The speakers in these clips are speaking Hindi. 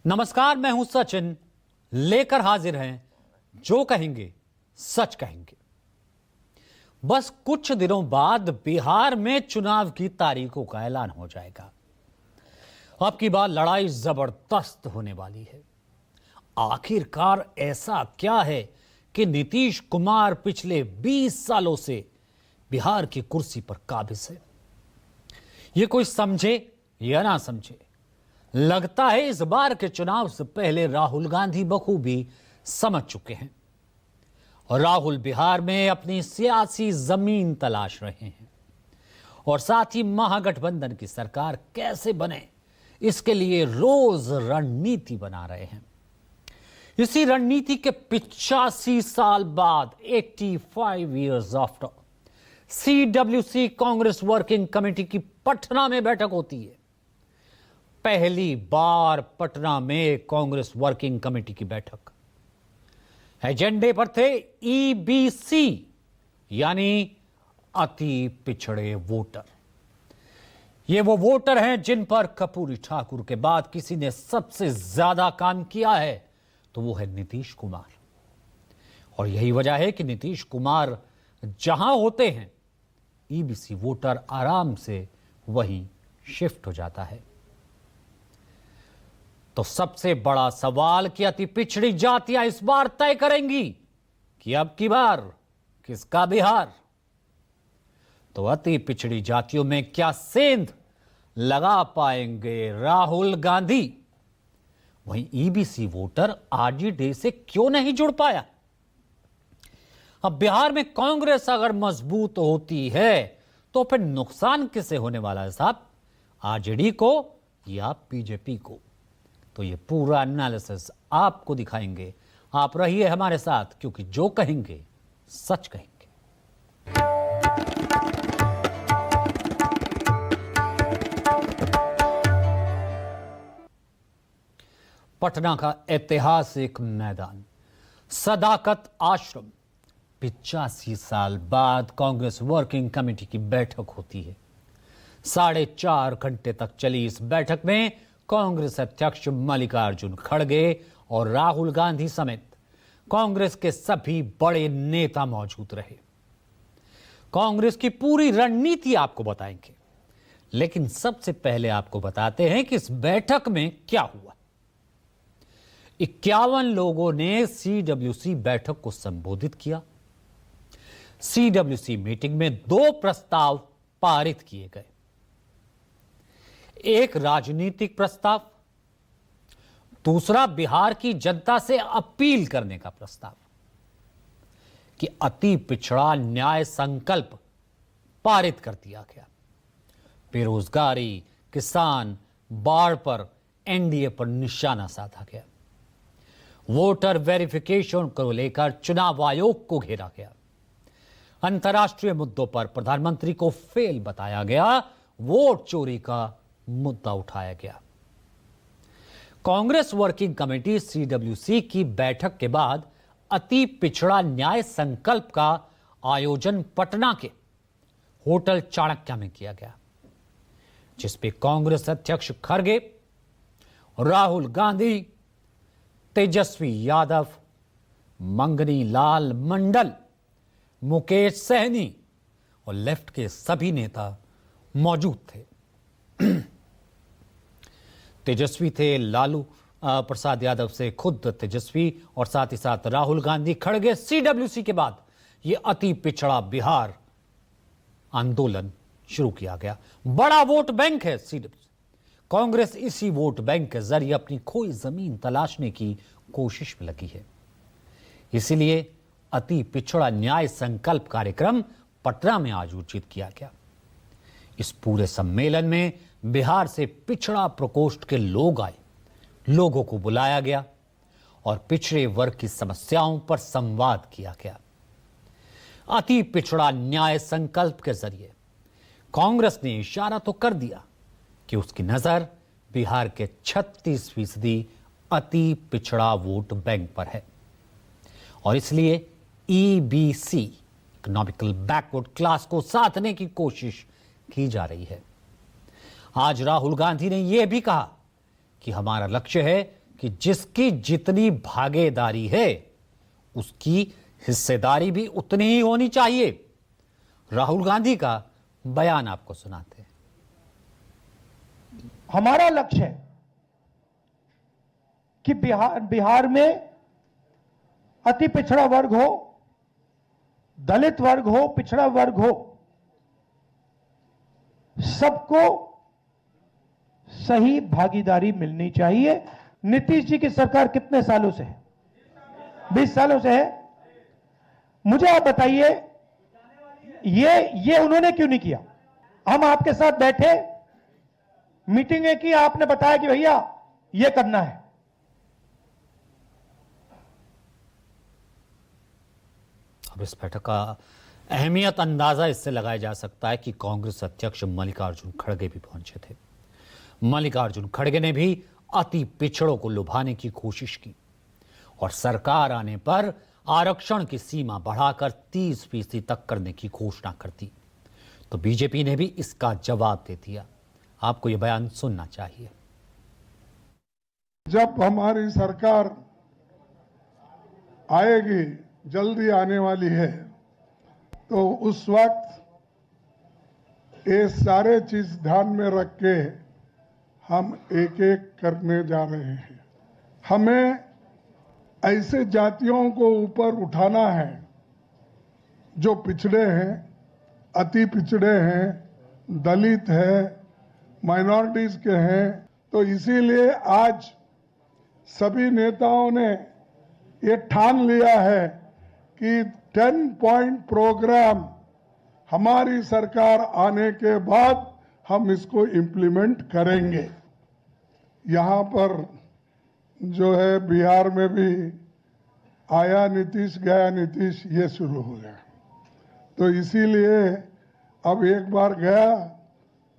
नमस्कार, मैं हूं सचिन, लेकर हाजिर हैं जो कहेंगे सच कहेंगे। बस कुछ दिनों बाद बिहार में चुनाव की तारीखों का ऐलान हो जाएगा। अब की बार लड़ाई जबरदस्त होने वाली है। आखिरकार ऐसा क्या है कि नीतीश कुमार पिछले 20 सालों से बिहार की कुर्सी पर काबिज है। ये कोई समझे या ना समझे, लगता है इस बार के चुनाव से पहले राहुल गांधी बखूबी समझ चुके हैं और राहुल बिहार में अपनी सियासी जमीन तलाश रहे हैं और साथ ही महागठबंधन की सरकार कैसे बने इसके लिए रोज रणनीति बना रहे हैं। इसी रणनीति के 85 साल बाद 85 years after CWC Congress working committee की पटना में बैठक होती है। पहली बार पटना में कांग्रेस वर्किंग कमेटी की बैठक। एजेंडे पर थे EBC यानी अति पिछड़े वोटर। ये वो वोटर हैं जिन पर कर्पूरी ठाकुर के बाद किसी ने सबसे ज्यादा काम किया है तो वो है नीतीश कुमार। और यही वजह है कि नीतीश कुमार जहां होते हैं EBC वोटर आराम से वहीं शिफ्ट हो जाता है। तो सबसे बड़ा सवाल कि अति पिछड़ी जातियां इस बार तय करेंगी कि अब की बार किसका बिहार। तो अति पिछड़ी जातियों में क्या सेंध लगा पाएंगे राहुल गांधी? वहीं EBC वोटर RJD से क्यों नहीं जुड़ पाया? अब बिहार में कांग्रेस अगर मजबूत होती है तो फिर नुकसान किसे होने वाला है साहब, RJD को या BJP को? तो ये पूरा एनालिसिस आपको दिखाएंगे। आप रहिए हमारे साथ, क्योंकि जो कहेंगे सच कहेंगे। पटना का ऐतिहासिक मैदान, सदाकत आश्रम। 85 साल बाद कांग्रेस वर्किंग कमेटी की बैठक होती है। 4.5 घंटे तक चली इस बैठक में कांग्रेस अध्यक्ष मल्लिकार्जुन खड़गे और राहुल गांधी समेत कांग्रेस के सभी बड़े नेता मौजूद रहे। कांग्रेस की पूरी रणनीति आपको बताएंगे, लेकिन सबसे पहले आपको बताते हैं कि इस बैठक में क्या हुआ। 51 लोगों ने CWC बैठक को संबोधित किया। CWC मीटिंग में 2 प्रस्ताव पारित किए गए। एक राजनीतिक प्रस्ताव, दूसरा बिहार की जनता से अपील करने का प्रस्ताव कि अति पिछड़ा न्याय संकल्प पारित कर दिया गया। बेरोजगारी, किसान, बाढ़ पर NDA पर निशाना साधा गया। वोटर वेरिफिकेशन को लेकर चुनाव आयोग को घेरा गया। अंतर्राष्ट्रीय मुद्दों पर प्रधानमंत्री को फेल बताया गया। वोट चोरी का मुद्दा उठाया गया। कांग्रेस वर्किंग कमेटी CWC की बैठक के बाद अति पिछड़ा न्याय संकल्प का आयोजन पटना के होटल चाणक्य में किया गया, जिसपे कांग्रेस अध्यक्ष खड़गे, राहुल गांधी, तेजस्वी यादव, मंगनी लाल मंडल, मुकेश सहनी और लेफ्ट के सभी नेता मौजूद थे। तेजस्वी थे लालू प्रसाद यादव से खुद तेजस्वी और साथ ही साथ राहुल गांधी खड़गे। CWC के बाद यह अति पिछड़ा बिहार आंदोलन शुरू किया गया। बड़ा वोट बैंक है CWC। कांग्रेस इसी वोट बैंक के जरिए अपनी खोई जमीन तलाशने की कोशिश में लगी है। इसीलिए अति पिछड़ा न्याय संकल्प कार्यक्रम पटना में आयोजित किया गया। इस पूरे सम्मेलन में बिहार से पिछड़ा प्रकोष्ठ के लोग आए। लोगों को बुलाया गया और पिछड़े वर्ग की समस्याओं पर संवाद किया गया। अति पिछड़ा न्याय संकल्प के जरिए कांग्रेस ने इशारा तो कर दिया कि उसकी नजर बिहार के 36% अति पिछड़ा वोट बैंक पर है और इसलिए EBC इकोनॉमिकल बैकवर्ड क्लास को साधने की कोशिश की जा रही है। आज राहुल गांधी ने यह भी कहा कि हमारा लक्ष्य है कि जिसकी जितनी भागीदारी है उसकी हिस्सेदारी भी उतनी ही होनी चाहिए। राहुल गांधी का बयान आपको सुनाते हैं। हमारा लक्ष्य है कि बिहार में अति पिछड़ा वर्ग हो, दलित वर्ग हो, पिछड़ा वर्ग हो, सबको सही भागीदारी मिलनी चाहिए। नीतीश जी की सरकार कितने सालों से है? 20 सालों से है। मुझे आप बताइए, ये उन्होंने क्यों नहीं किया? हम आपके साथ बैठे, मीटिंगें की, आपने बताया कि भैया ये करना है। अब इस बैठक का अहमियत अंदाजा इससे लगाया जा सकता है कि कांग्रेस अध्यक्ष मल्लिकार्जुन खड़गे भी पहुंचे थे। मल्लिकार्जुन खड़गे ने भी अति पिछड़ों को लुभाने की कोशिश की और सरकार आने पर आरक्षण की सीमा बढ़ाकर 30% तक करने की घोषणा कर दी। तो बीजेपी ने भी इसका जवाब दे दिया। आपको यह बयान सुनना चाहिए। जब हमारी सरकार आएगी, जल्दी आने वाली है, तो उस वक्त ये सारे चीज ध्यान में रख के हम एक एक करने जा रहे हैं। हमें ऐसे जातियों को ऊपर उठाना है जो पिछड़े हैं, अति पिछड़े हैं, दलित हैं, माइनॉरिटीज के हैं। तो इसीलिए आज सभी नेताओं ने ये ठान लिया है कि 10 पॉइंट प्रोग्राम हमारी सरकार आने के बाद हम इसको इम्प्लीमेंट करेंगे। यहाँ पर जो है बिहार में भी आया नीतीश, गया नीतीश, ये शुरू हो गया। तो इसीलिए अब एक बार गया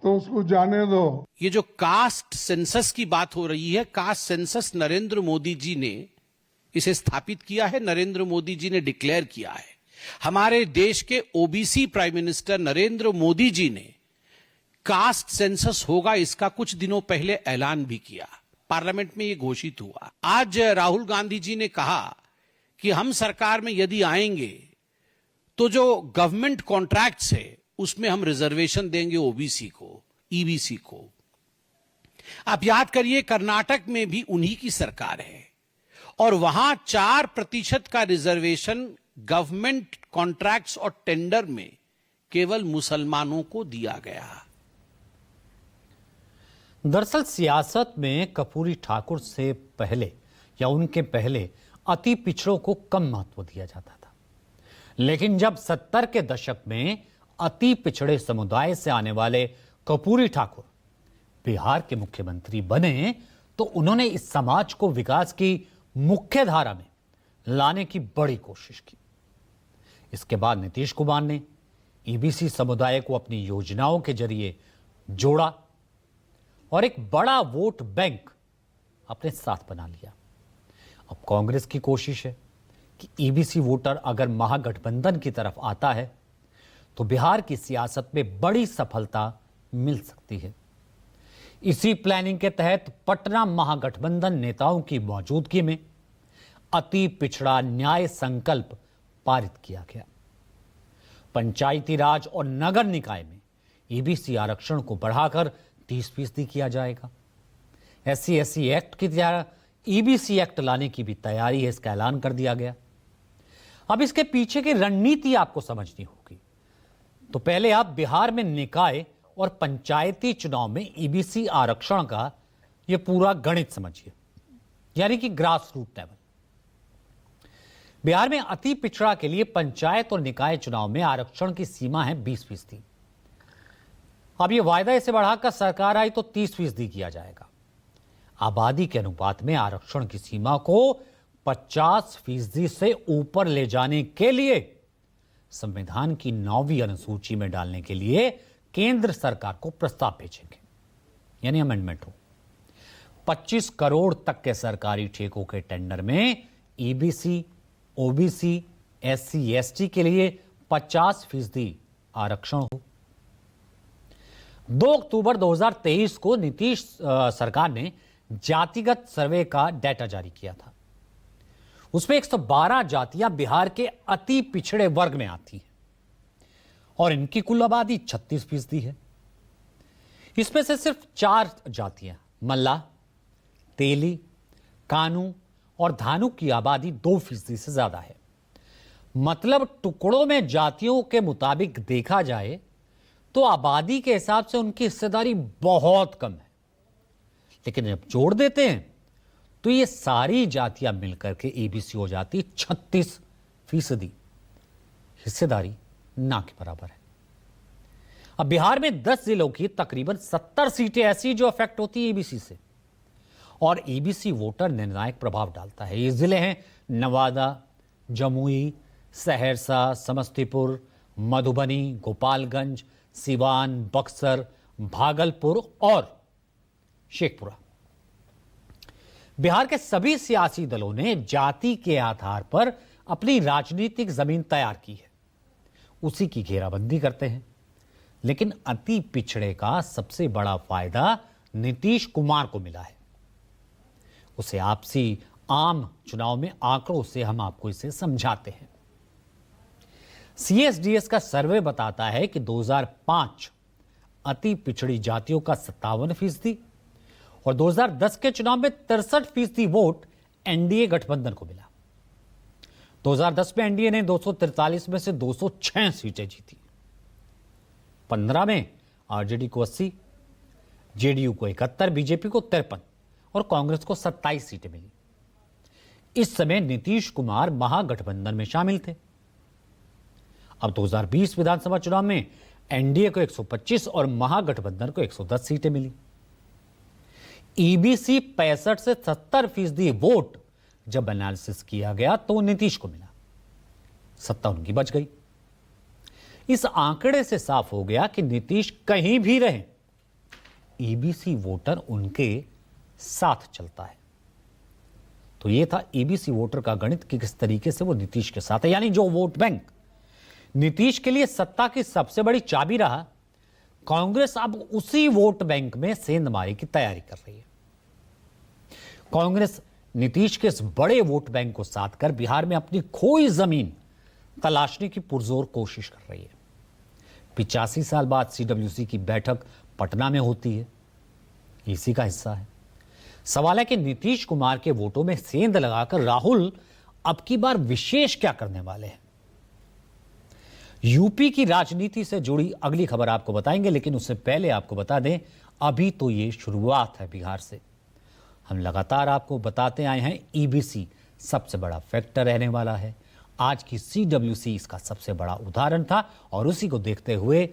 तो उसको जाने दो। ये जो कास्ट सेंसस की बात हो रही है, कास्ट सेंसस नरेंद्र मोदी जी ने इसे स्थापित किया है, नरेंद्र मोदी जी ने डिक्लेयर किया है। हमारे देश के OBC prime minister Narendra Modi ji ने कास्ट सेंसस होगा इसका कुछ दिनों पहले ऐलान भी किया, पार्लियामेंट में यह घोषित हुआ। आज राहुल गांधी जी ने कहा कि हम सरकार में यदि आएंगे तो जो गवर्नमेंट कॉन्ट्रैक्ट्स है उसमें हम रिजर्वेशन देंगे ओबीसी को, ईबीसी को। आप याद करिए, कर्नाटक में भी उन्हीं की सरकार है और वहां 4% का रिजर्वेशन गवर्नमेंट कॉन्ट्रैक्ट्स और टेंडर में केवल मुसलमानों को दिया गया। दरअसल सियासत में कर्पूरी ठाकुर से पहले या उनके पहले अति पिछड़ों को कम महत्व दिया जाता था, लेकिन जब 70 के दशक में अति पिछड़े समुदाय से आने वाले कर्पूरी ठाकुर बिहार के मुख्यमंत्री बने तो उन्होंने इस समाज को विकास की मुख्य धारा में लाने की बड़ी कोशिश की। इसके बाद नीतीश कुमार ने ईबीसी समुदाय को अपनी योजनाओं के जरिए जोड़ा और एक बड़ा वोट बैंक अपने साथ बना लिया। अब कांग्रेस की कोशिश है कि ईबीसी वोटर अगर महागठबंधन की तरफ आता है तो बिहार की सियासत में बड़ी सफलता मिल सकती है। इसी प्लानिंग के तहत पटना महागठबंधन नेताओं की मौजूदगी में अति पिछड़ा न्याय संकल्प पारित किया गया। पंचायती राज और नगर निकाय में ईबीसी आरक्षण को बढ़ाकर 30% किया जाएगा। SC/SC एक्ट की तरह ईबीसी एक्ट लाने की भी तैयारी है, इसका ऐलान कर दिया गया। अब इसके पीछे की रणनीति आपको समझनी होगी। तो पहले आप बिहार में निकाय और पंचायती चुनाव में ईबीसी आरक्षण का यह पूरा गणित समझिए, यानी कि ग्रास रूट लेवल। बिहार में अति पिछड़ा के लिए पंचायत और निकाय चुनाव में आरक्षण की सीमा है 20%। अब यह वायदा इसे बढ़ाकर सरकार आई तो 30% किया जाएगा। आबादी के अनुपात में आरक्षण की सीमा को 50% से ऊपर ले जाने के लिए संविधान की 9वीं अनुसूची में डालने के लिए केंद्र सरकार को प्रस्ताव भेजेंगे, यानी अमेंडमेंट हो। 25 करोड़ तक के सरकारी ठेकों के टेंडर में ईबीसी, ओबीसी, SC/ST के लिए 50% आरक्षण हो। 2 अक्टूबर 2023 को नीतीश सरकार ने जातिगत सर्वे का डेटा जारी किया था। उसमें 112 जातियां बिहार के अति पिछड़े वर्ग में आती हैं और इनकी कुल आबादी 36% है। इसमें से सिर्फ 4 जातियां मल्ला, तेली, कानू और धानु की आबादी 2% से ज्यादा है। मतलब टुकड़ों में जातियों के मुताबिक देखा जाए तो आबादी के हिसाब से उनकी हिस्सेदारी बहुत कम है, लेकिन जब जोड़ देते हैं तो ये सारी जातियां मिलकर के एबीसी हो जाती 36%। हिस्सेदारी ना के बराबर है। अब बिहार में 10 जिलों की तकरीबन 70 सीटें ऐसी जो अफेक्ट होती है एबीसी से, और एबीसी वोटर निर्णायक प्रभाव डालता है। ये जिले हैं नवादा, जमुई, सहरसा, समस्तीपुर, मधुबनी, गोपालगंज, सिवान, बक्सर, भागलपुर और शेखपुरा। बिहार के सभी सियासी दलों ने जाति के आधार पर अपनी राजनीतिक जमीन तैयार की है, उसी की घेराबंदी करते हैं। लेकिन अति पिछड़े का सबसे बड़ा फायदा नीतीश कुमार को मिला है। उसे आपसी आम चुनाव में आंकड़ों से हम आपको इसे समझाते हैं। सीएसडीएस का सर्वे बताता है कि 2005 अति पिछड़ी जातियों का 57% और 2010 के चुनाव में 63% वोट एनडीए गठबंधन को मिला। 2010 में एनडीए ने 243 में से 206 सीटें जीती। 15 में आरजेडी को 80, जेडीयू को 71, बीजेपी को 53 और कांग्रेस को 27 सीटें मिली। इस समय नीतीश कुमार महागठबंधन में शामिल थे। अब 2020 विधानसभा चुनाव में एनडीए को 125 और महागठबंधन को 110 सीटें मिली। ईबीसी 65 से 70% वोट जब एनालिसिस किया गया तो नीतीश को मिला, सत्ता उनकी बच गई। इस आंकड़े से साफ हो गया कि नीतीश कहीं भी रहे, ईबीसी वोटर उनके साथ चलता है। तो यह था ईबीसी वोटर का गणित कि किस तरीके से वो नीतीश के साथ है। यानी जो वोट बैंक नीतीश के लिए सत्ता की सबसे बड़ी चाबी रहा, कांग्रेस अब उसी वोट बैंक में सेंधमारी की तैयारी कर रही है। कांग्रेस नीतीश के इस बड़े वोट बैंक को साथ कर बिहार में अपनी खोई जमीन तलाशने की पुरजोर कोशिश कर रही है। 85 साल बाद सीडब्ल्यूसी की बैठक पटना में होती है, इसी का हिस्सा है। सवाल है कि नीतीश कुमार के वोटों में सेंध लगाकर राहुल अब की बार विशेष क्या करने वाले हैं। यूपी की राजनीति से जुड़ी अगली खबर आपको बताएंगे, लेकिन उससे पहले आपको बता दें अभी तो ये शुरुआत है बिहार से। हम लगातार आपको बताते आए हैं ईबीसी सबसे बड़ा फैक्टर रहने वाला है। आज की सीडब्ल्यूसी इसका सबसे बड़ा उदाहरण था और उसी को देखते हुए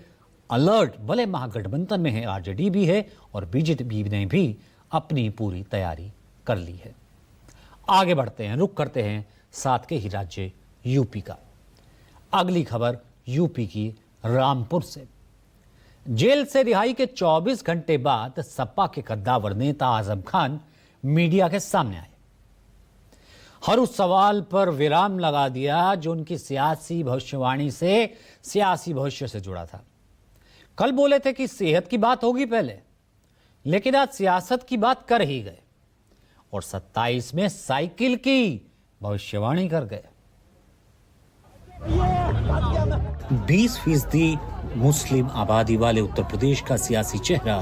अलर्ट भले महागठबंधन में है, आरजेडी भी है और बीजेपी ने भी अपनी पूरी तैयारी कर ली है। आगे बढ़ते हैं, रुक करते हैं साथ के ही राज्य यूपी का। अगली खबर यूपी की रामपुर से। जेल से रिहाई के 24 घंटे बाद सपा के कद्दावर नेता आजम खान मीडिया के सामने आए। हर उस सवाल पर विराम लगा दिया जो उनकी सियासी भविष्यवाणी से, सियासी भविष्य से जुड़ा था। कल बोले थे कि सेहत की बात होगी पहले, लेकिन आज सियासत की बात कर ही गए और 27 में साइकिल की भविष्यवाणी कर गए। 20% मुस्लिम आबादी वाले उत्तर प्रदेश का सियासी चेहरा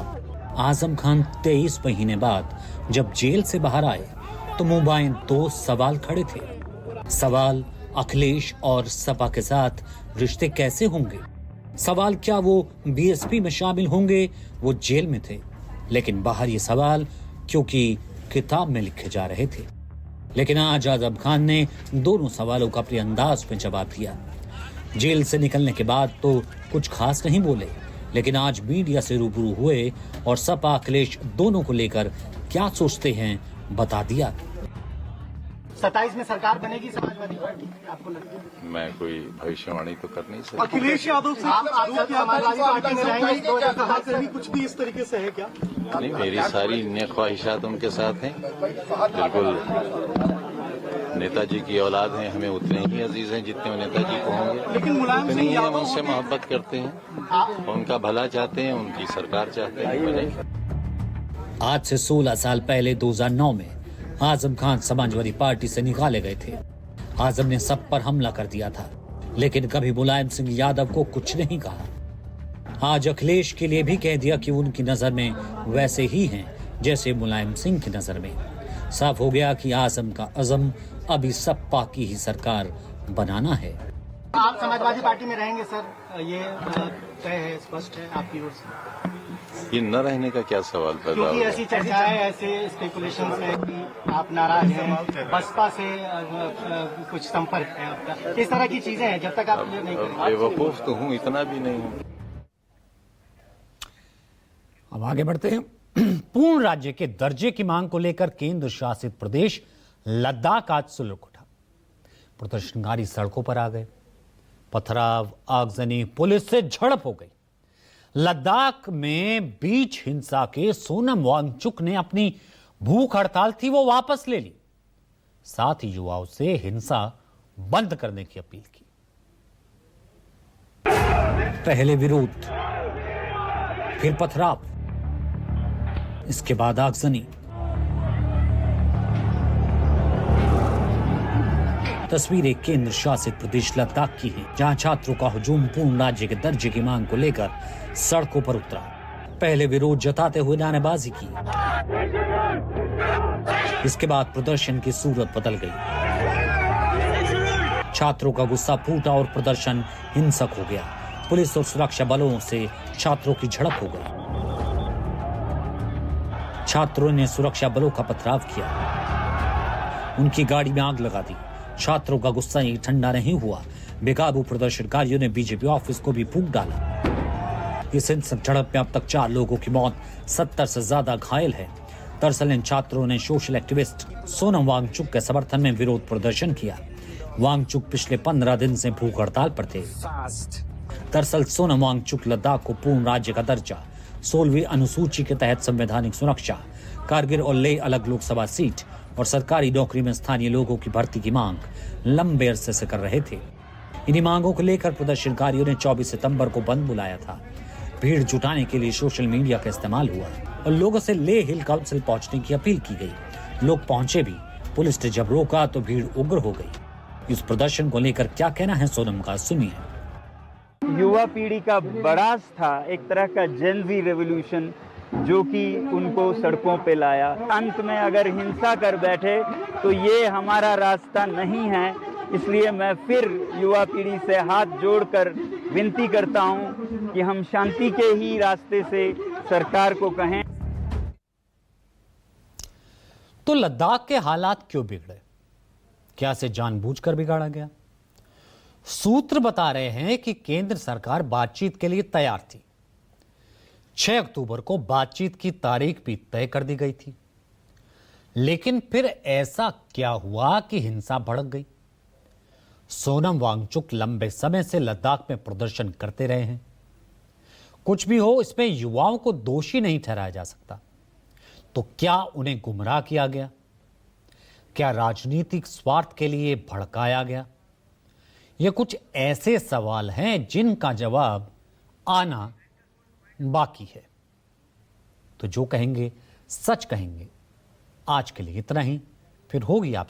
आजम खान 23 महीने बाद जब जेल से बाहर आए तो मुंबई 2 सवाल खड़े थे। सवाल अखिलेश और सपा के साथ रिश्ते कैसे होंगे। सवाल क्या वो बीएसपी में शामिल होंगे, वो जेल में थे। लेकिन बाहर ये सवाल क्योंकि किताब में लिखे जा रहे थे। लेकिन आज आजम खान ने दोनों सवालों का अपने अंदाज में जवाब दिया। जेल से निकलने के बाद तो कुछ खास नहीं बोले, लेकिन आज मीडिया से रूबरू हुए और सपा अखिलेश दोनों को लेकर क्या सोचते हैं बता दिया। 27 में सरकार बनेगी समाजवादी पार्टी, आपको लगता है? मैं कोई भविष्यवाणी तो कर नहीं सकता। अखिलेश यादव से आरोप किया समाजवादी पार्टी में रहेंगे, कहा से भी कुछ भी इस तरीके से है क्या? नहीं, मेरी सारी न्य ख्वाहिशात उनके साथ हैं। बिल्कुल नेताजी की औलाद हैं, हमें उतने ही अजीज हैं जितने वो नेताजी को होंगे। लेकिन मुलायम उतनी ही सिंह हम उनसे मोहब्बत करते हैं, उनका भला चाहते हैं, उनकी सरकार चाहते हैं। आज से 16 साल पहले 2009 में आजम खान समाजवादी पार्टी से निकाले गए थे। आजम ने सब पर हमला कर दिया था, लेकिन कभी मुलायम सिंह यादव को कुछ नहीं कहा। आज अखिलेश के लिए भी कह दिया कि उनकी नजर में वैसे ही हैं जैसे मुलायम सिंह की नजर में। साफ हो गया कि आजम का अज़म अभी सपा की ही सरकार बनाना है। आप समाजवादी पार्टी में रहेंगे सर, ये तय है, स्पष्ट है आपकी ओर से? ये न रहने का क्या सवाल पैदा क्योंकि होगा? ऐसी चर्चाएं, ऐसे स्पेकुलेशन है कि आप नाराज हैं, बसपा से कुछ संपर्क है आपका, इस तरह की चीजें हैं। जब तक आप ये नहीं करेंगे। बेवकूफ तो हूँ, इतना भी नहीं हूँ। अब आगे बढ़ते हैं। पूर्ण राज्य के दर्जे की मांग को लेकर केंद्र शासित प्रदेश लद्दाख आज सुलग उठा। प्रदर्शनकारी सड़कों पर आ गए। पथराव, आगजनी, पुलिस से झड़प हो गई। लद्दाख में बीच हिंसा के सोनम वांगचुक ने अपनी भूख हड़ताल थी वो वापस ले ली। साथ ही युवाओं से हिंसा बंद करने की अपील की। पहले विरोध, फिर पथराव, इसके बाद आगजनी। तस्वीरें केंद्र शासित प्रदेश लद्दाख की हैं, जहां छात्रों का हुजूम पूर्ण राज्य के दर्जे की मांग को लेकर सड़कों पर उतरा। पहले विरोध जताते हुए नारेबाजी की, इसके बाद प्रदर्शन की सूरत बदल गई। छात्रों का गुस्सा फूटा और प्रदर्शन हिंसक हो गया। पुलिस और सुरक्षा बलों से छात्रों की झड़प हो गई। छात्रों ने सुरक्षा बलों का पथराव किया, उनकी गाड़ी में आग लगा दी। छात्रों का गुस्सा ही ठंडा नहीं हुआ। बेकाबू प्रदर्शनकारियों ने बीजेपी ऑफिस को भी फूंक डाला। इस हिंसक झड़प में अब तक 4 लोगों की मौत, 70 से ज्यादा घायल है। दरअसल इन छात्रों ने सोशल एक्टिविस्ट सोनम वांगचुक के समर्थन में विरोध प्रदर्शन किया। वांगचुक पिछले 15 दिन से भूख हड़ताल पर थे। दरअसल सोनम वांगचुक लद्दाख को पूर्ण राज्य का दर्जा, 16वीं अनुसूची के तहत संवैधानिक सुरक्षा, कारगिल और लेह अलग लोकसभा सीट और सरकारी नौकरी में स्थानीय लोगों की भर्ती की मांग लंबे अरसे से कर रहे थे। इन्हीं मांगों को लेकर प्रदर्शनकारियों ने 24 सितंबर को बंद बुलाया था। भीड़ जुटाने के लिए सोशल मीडिया का इस्तेमाल हुआ और लोगों से लेह हिल काउंसिल पहुंचने की अपील की गई। लोग पहुंचे भी। पुलिस ने जब रोका तो भीड़ उग्र हो गई। इस प्रदर्शन को लेकर क्या कहना है सोनम का, सुनिए। युवा पीढ़ी का बड़ास था, एक तरह का जेन ज़ी रेवोल्यूशन, जो कि उनको सड़कों पे लाया। अंत में अगर हिंसा कर बैठे तो ये हमारा रास्ता नहीं है। इसलिए मैं फिर युवा पीढ़ी से हाथ जोड़कर विनती करता हूं कि हम शांति के ही रास्ते से सरकार को कहें। तो लद्दाख के हालात क्यों बिगड़े? क्या इसे जानबूझकर बिगाड़ा गया? सूत्र बता रहे हैं कि केंद्र सरकार बातचीत के लिए तैयार थी। 6 अक्टूबर को बातचीत की तारीख भी तय कर दी गई थी, लेकिन फिर ऐसा क्या हुआ कि हिंसा भड़क गई? सोनम वांगचुक लंबे समय से लद्दाख में प्रदर्शन करते रहे हैं। कुछ भी हो, इसमें युवाओं को दोषी नहीं ठहराया जा सकता। तो क्या उन्हें गुमराह किया गया? क्या राजनीतिक स्वार्थ के लिए भड़काया गया? ये कुछ ऐसे सवाल हैं जिनका जवाब आना बाकी है। तो जो कहेंगे सच कहेंगे। आज के लिए इतना ही, फिर होगी आप